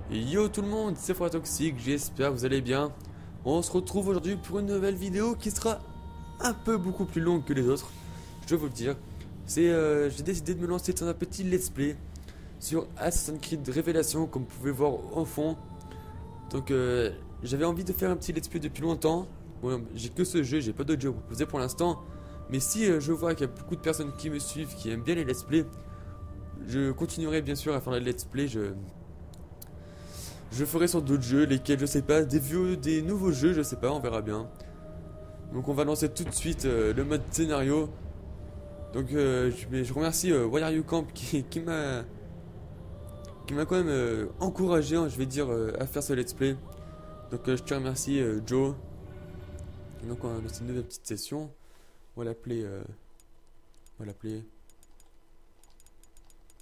Yo tout le monde, c'est Toxique, j'espère que vous allez bien. On se retrouve aujourd'hui pour une nouvelle vidéo qui sera un peu beaucoup plus longue que les autres, je dois vous le dire. J'ai décidé de me lancer dans un petit let's play sur Assassin's Creed Révélation, comme vous pouvez voir au fond. Donc j'avais envie de faire un petit let's play depuis longtemps. Bon, j'ai que ce jeu, j'ai pas d'autres jeux à vous proposer pour l'instant. Mais si je vois qu'il y a beaucoup de personnes qui me suivent, qui aiment bien les let's play, je continuerai bien sûr à faire les let's play. Je ferai sur d'autres jeux, lesquels je sais pas, des nouveaux jeux, je sais pas, on verra bien. Donc on va lancer tout de suite le mode scénario. Donc je remercie Why Are You Camp qui m'a quand même encouragé, hein, je vais dire, à faire ce let's play. Donc je te remercie Joe. Et donc on va lancer une nouvelle petite session. On va l'appeler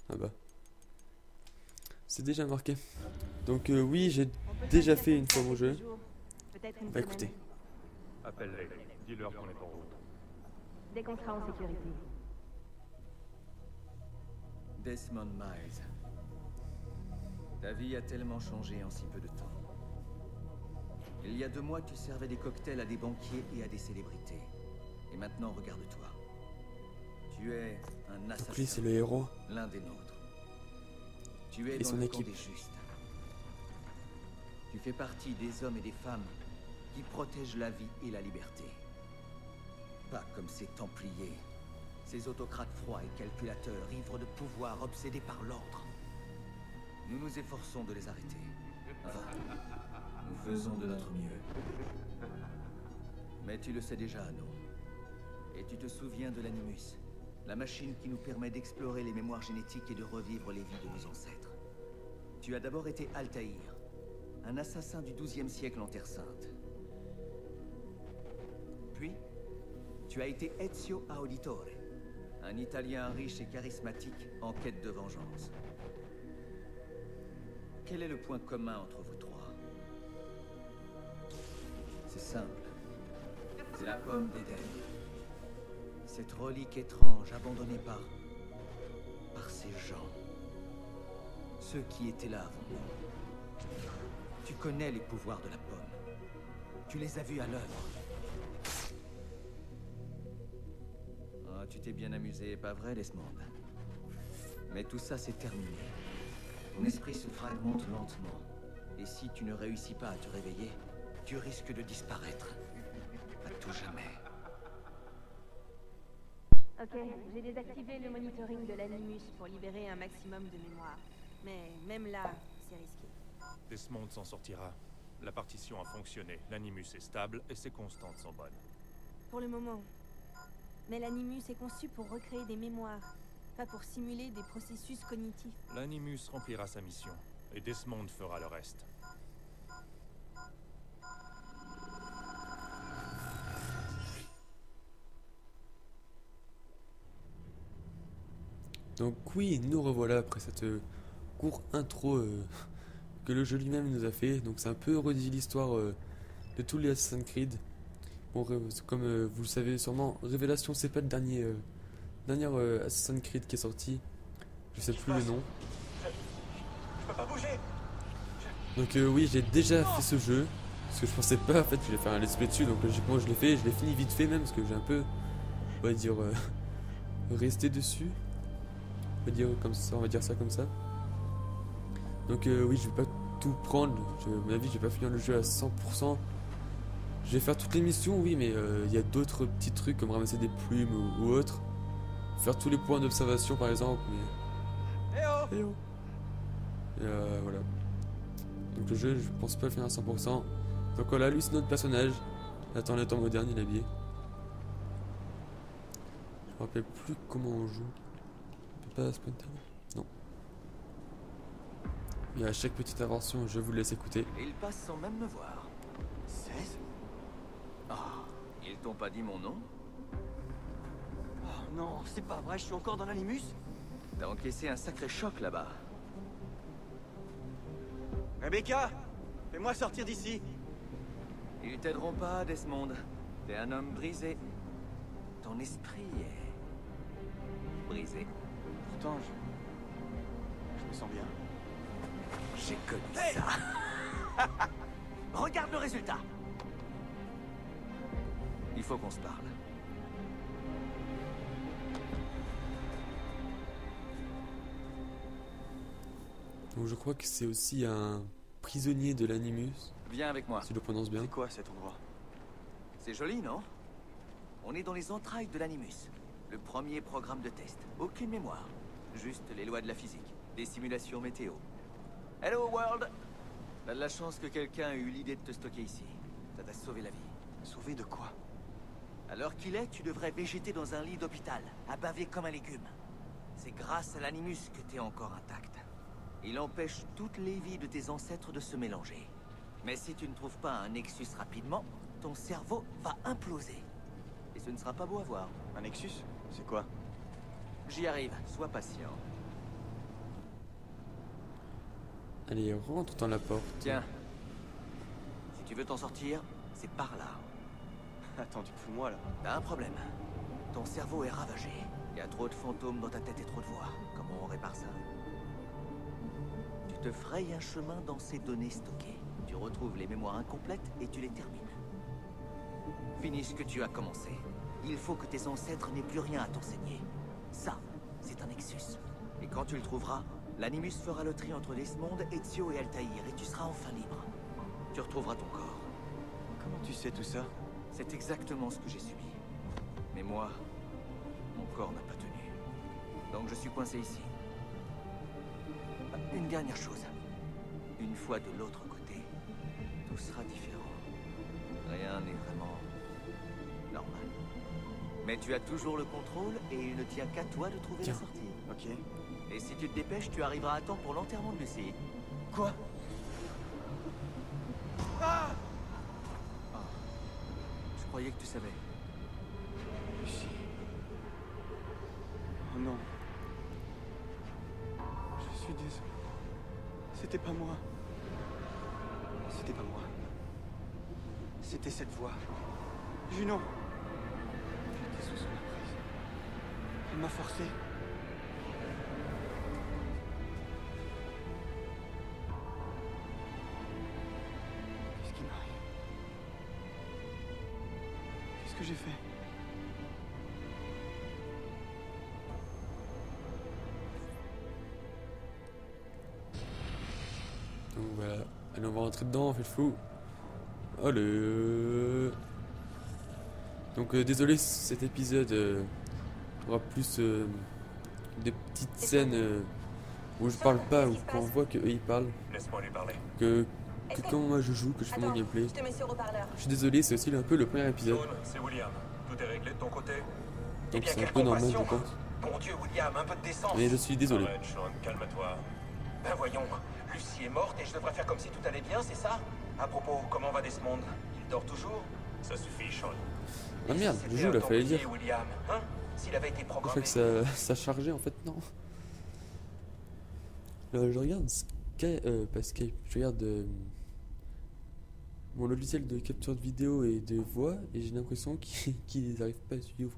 ah bah c'est déjà marqué. Donc oui, j'ai déjà fait une fois mon jeu. Bah écoutez. Appelle-les, dis-leur qu'on est en route. Dès qu'on sera en sécurité. Desmond Miles. Ta vie a tellement changé en si peu de temps. Il y a 2 mois, tu servais des cocktails à des banquiers et à des célébrités. Et maintenant, regarde-toi. Tu es un assassin. Lui, c'est le héros. L'un des nôtres. Tu es Et dans son le équipe. camp des justes. Tu fais partie des hommes et des femmes qui protègent la vie et la liberté. Pas comme ces Templiers, ces autocrates froids et calculateurs, ivres de pouvoir, obsédés par l'ordre. Nous nous efforçons de les arrêter. Enfin, nous faisons de notre mieux. Mais tu le sais déjà, Anno. Et tu te souviens de l'Animus, la machine qui nous permet d'explorer les mémoires génétiques et de revivre les vies de nos ancêtres. Tu as d'abord été Altaïr, un assassin du XIIe siècle en Terre Sainte. Puis, tu as été Ezio Auditore, un Italien riche et charismatique en quête de vengeance. Quel est le point commun entre vous trois? C'est simple. C'est la pomme d'Éden. Cette relique étrange abandonnée par ces gens. Ceux qui étaient là avant nous. Tu connais les pouvoirs de la pomme. Tu les as vus à l'œuvre. Ah, tu t'es bien amusé, pas vrai, Desmond? Mais tout ça, c'est terminé. Ton esprit se fragmente lentement. Et si tu ne réussis pas à te réveiller, tu risques de disparaître. À tout jamais. Ok, j'ai désactivé le monitoring de l'Animus pour libérer un maximum de mémoire. Mais même là, c'est risqué. Desmond s'en sortira. La partition a fonctionné, l'animus est stable et ses constantes sont bonnes. Pour le moment. Mais l'Animus est conçu pour recréer des mémoires, pas pour simuler des processus cognitifs. L'animus remplira sa mission, et Desmond fera le reste. Donc oui, nous revoilà après cette courte intro que le jeu lui-même nous a fait. Donc c'est un peu redit l'histoire de tous les Assassin's Creed. Bon, comme vous le savez sûrement, Révélation, c'est pas le dernier Assassin's Creed qui est sorti. Je sais plus le nom. Je peux pas bouger. Donc oui, j'ai déjà fait ce jeu. Parce que je pensais pas en fait que j'allais faire un let's play dessus. Donc logiquement je l'ai fait. Je l'ai fini vite fait même parce que j'ai un peu, on va dire, resté dessus. On va dire ça comme ça. Donc oui, je vais pas tout prendre. À mon avis, je vais pas finir le jeu à 100%. Je vais faire toutes les missions, oui, mais il y a d'autres petits trucs comme ramasser des plumes ou autre. Faire tous les points d'observation par exemple. Mais... Eh oh. Et voilà. Donc le jeu, je pense pas le finir à 100%. Donc voilà, lui c'est notre personnage. Attends, le temps moderne, il est habillé. Je me rappelle plus comment on joue. On peut pas Splinter? Non. Et à chaque petite invention, je vous laisse écouter. Et ils passent sans même me voir. 16? Ah, ils t'ont pas dit mon nom? Oh non, c'est pas vrai, je suis encore dans l'Animus. T'as encaissé un sacré choc là-bas. Rebecca, fais-moi sortir d'ici. Ils t'aideront pas, Desmond. T'es un homme brisé. Ton esprit est... brisé. Pourtant, je me sens bien. J'ai connu ça. Regarde le résultat. Il faut qu'on se parle. Donc je crois que c'est aussi un prisonnier de l'Animus, Viens avec moi. si je le prononce bien. C'est quoi cet endroit? C'est joli, non? On est dans les entrailles de l'Animus. Le premier programme de test. Aucune mémoire. Juste les lois de la physique. Des simulations météo. Hello, World! T'as de la chance que quelqu'un ait eu l'idée de te stocker ici. Ça t'a sauvé la vie. Sauvé de quoi? À l'heure qu'il est, tu devrais végéter dans un lit d'hôpital, à baver comme un légume. C'est grâce à l'Animus que t'es encore intact. Il empêche toutes les vies de tes ancêtres de se mélanger. Mais si tu ne trouves pas un Nexus rapidement, ton cerveau va imploser. Et ce ne sera pas beau à voir. Un Nexus? C'est quoi? J'y arrive, sois patient. Allez, rentre dans la porte. Tiens. Si tu veux t'en sortir, c'est par là. Attends, tu te fous de moi là? T'as un problème. Ton cerveau est ravagé. Il y a trop de fantômes dans ta tête et trop de voix. Comment on répare ça? Tu te frayes un chemin dans ces données stockées. Tu retrouves les mémoires incomplètes et tu les termines. Finis ce que tu as commencé. Il faut que tes ancêtres n'aient plus rien à t'enseigner. Ça, c'est un Nexus. Et quand tu le trouveras, l'Animus fera le tri entre Desmond, Ezio et Altaïr et tu seras enfin libre. Tu retrouveras ton corps. Comment tu sais tout ça? C'est exactement ce que j'ai subi. Mais moi, mon corps n'a pas tenu. Donc je suis coincé ici. Une dernière chose. Une fois de l'autre côté, tout sera différent. Rien n'est vraiment normal. Mais tu as toujours le contrôle et il ne tient qu'à toi de trouver la sortie. Ok. Et si tu te dépêches, tu arriveras à temps pour l'enterrement de Lucie. Quoi? Ah! Je croyais que tu savais. Lucie. Oh non. Je suis désolé. C'était pas moi. C'était pas moi. C'était cette voix. Junon. J'étais sous son emprise. Elle m'a forcé. Qu'est-ce qui m'arrive? Qu'est-ce que j'ai fait? Donc voilà. Allez, on va rentrer dedans, on fait le fou. Allez. Donc désolé, cet épisode aura plus des petites scènes où je parle pas, où quand on voit qu'eux ils parlent, Laisse-moi lui parler. que quand moi je joue, que je fais mon gameplay. Je te mets sur haut-parleur. Je suis désolé, c'est aussi un peu le premier épisode, Dawn, c'est William. Tout est réglé de ton côté? donc c'est un peu normal je pense. Bon Dieu, William, un peu de décence. Mais je suis désolé. Arrête, Sean, calme-toi. Ben voyons, Lucie est morte et je devrais faire comme si tout allait bien, c'est ça? À propos, comment va Desmond? Il dort toujours? Ça suffit, Sean. Ah merde, Si le c'était jeu un là, fallait Templier, dire. William, hein? S'il avait été Je programmé... crois que ça chargeait en fait, non. Là, je regarde pas Skype, je regarde mon logiciel de capture de vidéo et de voix et j'ai l'impression qu'ils n'arrivent pas à suivre.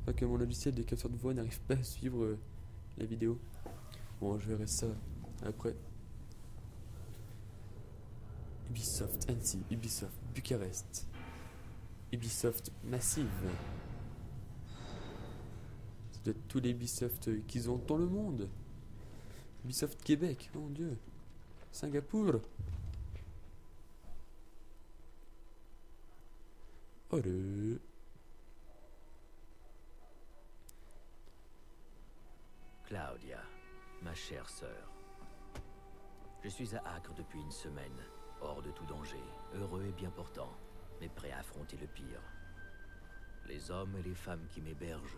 Enfin que mon logiciel de capture de voix n'arrive pas à suivre la vidéo. Bon, je verrai ça après. Ubisoft Annecy, Ubisoft Bucarest, Ubisoft Massive. C'est peut-être tous les Ubisoft qu'ils ont dans le monde. Ubisoft Québec, mon dieu. Singapour. Allez. Claudia, ma chère sœur. Je suis à Acre depuis une semaine, hors de tout danger, heureux et bien portant, mais prêt à affronter le pire. Les hommes et les femmes qui m'hébergent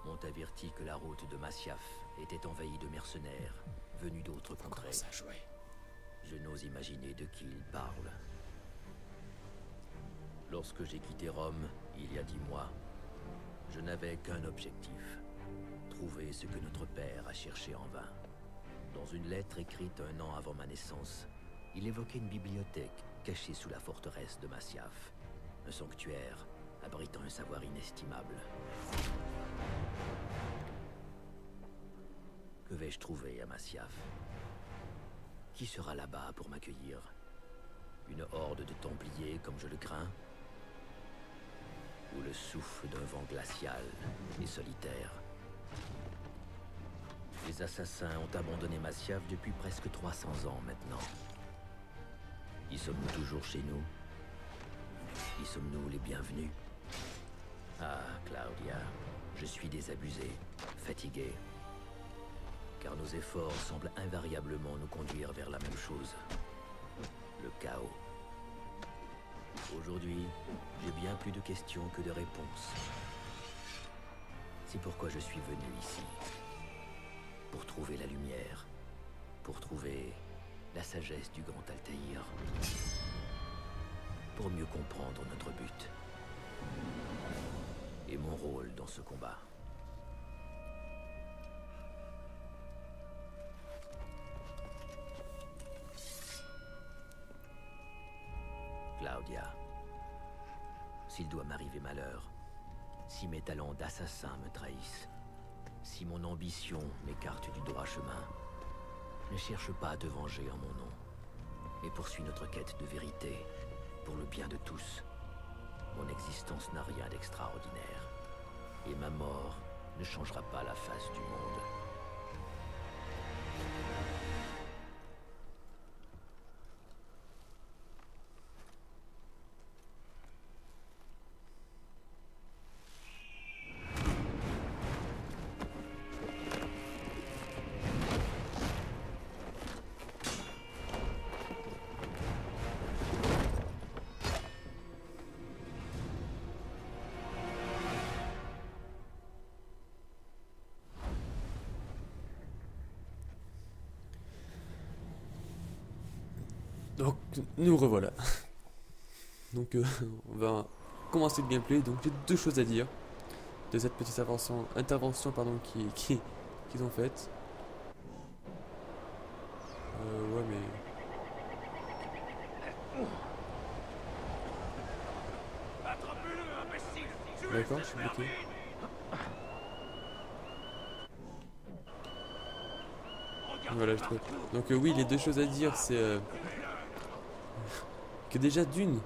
m'ont averti que la route de Masyaf était envahie de mercenaires venus d'autres contrées. Commence à jouer. Je n'ose imaginer de qui ils parlent. Lorsque j'ai quitté Rome, il y a 10 mois, je n'avais qu'un objectif. Trouver ce que notre père a cherché en vain. Dans une lettre écrite un an avant ma naissance, il évoquait une bibliothèque cachée sous la forteresse de Masyaf. Un sanctuaire abritant un savoir inestimable. Que vais-je trouver à Masyaf? Qui sera là-bas pour m'accueillir? Une horde de Templiers comme je le crains? Ou le souffle d'un vent glacial et solitaire? Les assassins ont abandonné Masyaf depuis presque 300 ans maintenant. Y sommes-nous toujours chez nous? Y sommes-nous les bienvenus? Ah, Claudia, je suis désabusé, fatigué. Car nos efforts semblent invariablement nous conduire vers la même chose. Le chaos. Aujourd'hui, j'ai bien plus de questions que de réponses. C'est pourquoi je suis venu ici. Pour trouver la lumière. Pour trouver la sagesse du grand Altaïr. Pour mieux comprendre notre but. Et mon rôle dans ce combat. Claudia, s'il doit m'arriver malheur, si mes talents d'assassin me trahissent, si mon ambition m'écarte du droit chemin, ne cherche pas à te venger en mon nom, mais poursuis notre quête de vérité, pour le bien de tous. Mon existence n'a rien d'extraordinaire, et ma mort ne changera pas la face du monde. Donc, nous revoilà. Donc, on va commencer le gameplay. Donc, j'ai deux choses à dire de cette petite intervention pardon, qu'ils ont faite. Ouais, mais... D'accord, je suis bloqué. Voilà, je trouve. Donc, oui, les deux choses à dire, c'est... que déjà d'une,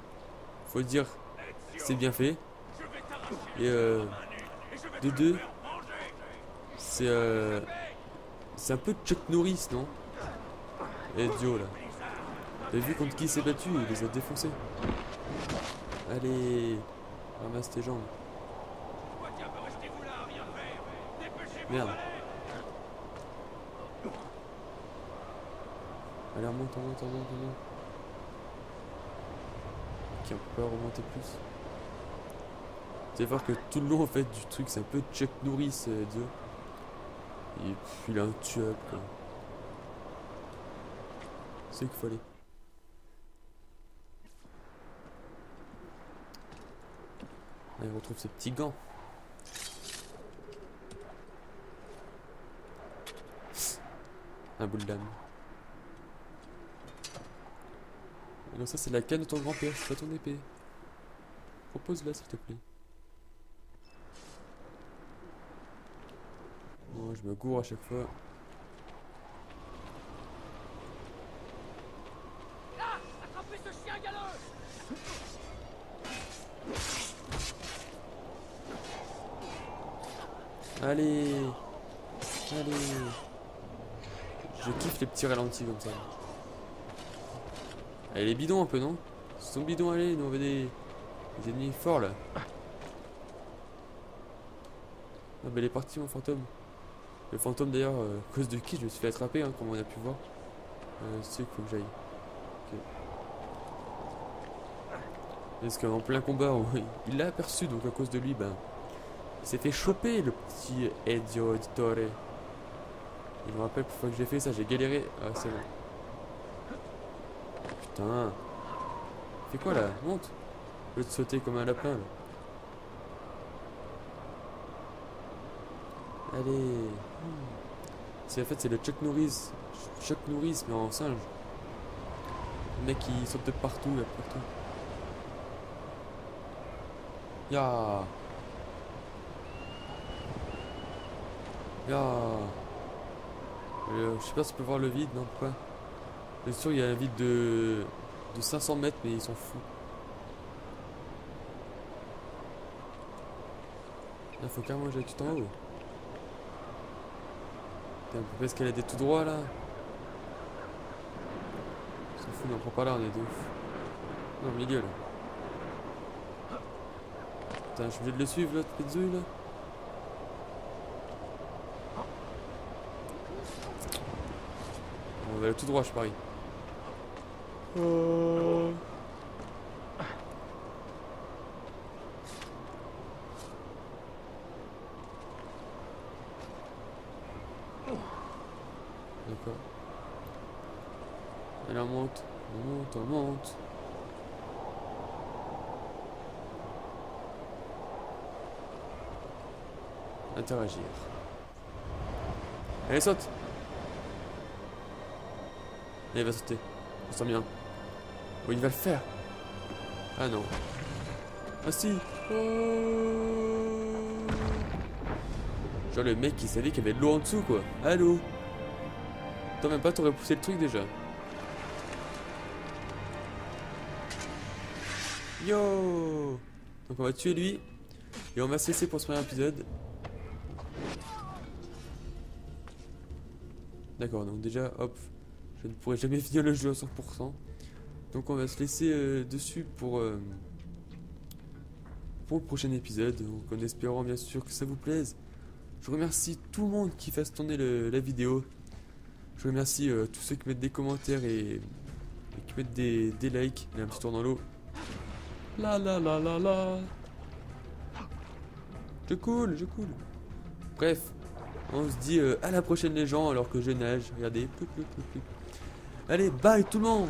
faut dire, c'est bien fait. Et de deux, c'est un peu Chuck Norris, non? Et Dio là. T'as vu contre qui il s'est battu? Il les a défoncés. Allez, ramasse tes jambes. Merde. Allez, remonte. Ok, on peut pas remonter plus. Vous allez voir que tout le long en fait du truc, c'est un peu Chuck Norris, Dio. Et puis il a un tueur quoi. C'est qu'il faut aller. Là, il retrouve ses petits gants. Un boule d'âme. Non, ça c'est la canne de ton grand-père, c'est pas ton épée. Propose-la s'il te plaît. Bon, je me gourre à chaque fois. Là, attrapez ce chien galeux! Allez. Je kiffe les petits ralentis comme ça. Elle est bidon un peu, non? Ils sont bidons, allez, nous on veut des ennemis forts là. Ah bah il est parti mon fantôme. Le fantôme d'ailleurs, à cause de qui je me suis fait attraper, hein, comme on a pu voir. C'est qu'il faut que j'aille. Ok. Parce qu'en plein combat, il l'a aperçu, donc à cause de lui, ben, il s'est fait choper le petit Ezio Auditore. Il me rappelle pourquoi que j'ai fait ça, j'ai galéré. Ah c'est bon. Putain. Fais quoi là? Monte. Au lieu de sauter comme un lapin là. Allez. En fait c'est le Chuck Norris. Chuck Norris mais en singe. Le mec il saute de partout là, partout. Ya. Je sais pas si tu peux voir le vide, non? Pourquoi? Bien sûr, il y a un vide de 500 mètres, mais ils s'en foutent. Il faut carrément que j'aille tout en haut. On peut pas escalader tout droit là. On s'en fout, mais on prend pas là, on est de ouf. Non, au milieu là. Putain, je suis obligé de le suivre là, Pizouille là. On va aller tout droit, je parie. D'accord. Allez, on monte, on monte, on monte. Interagir. Allez, saute. Allez, il va sauter. On sent bien. Oh, il va le faire. Ah non. Ah si. Genre le mec il savait qu'il y avait de l'eau en dessous quoi. Allô. Toi même pas t'aurais poussé le truc déjà. Yo. Donc on va tuer lui. Et on va se laisser pour ce premier épisode. D'accord, donc déjà hop. Je ne pourrai jamais finir le jeu à 100%. Donc on va se laisser dessus pour le prochain épisode. Donc en espérant bien sûr que ça vous plaise. Je remercie tout le monde qui fasse tourner la vidéo. Je remercie tous ceux qui mettent des commentaires et qui mettent des likes. Il y a un petit tour dans l'eau. La la la la la. Je coule, je coule. Bref, on se dit à la prochaine les gens alors que je nage. Regardez. Allez, bye tout le monde.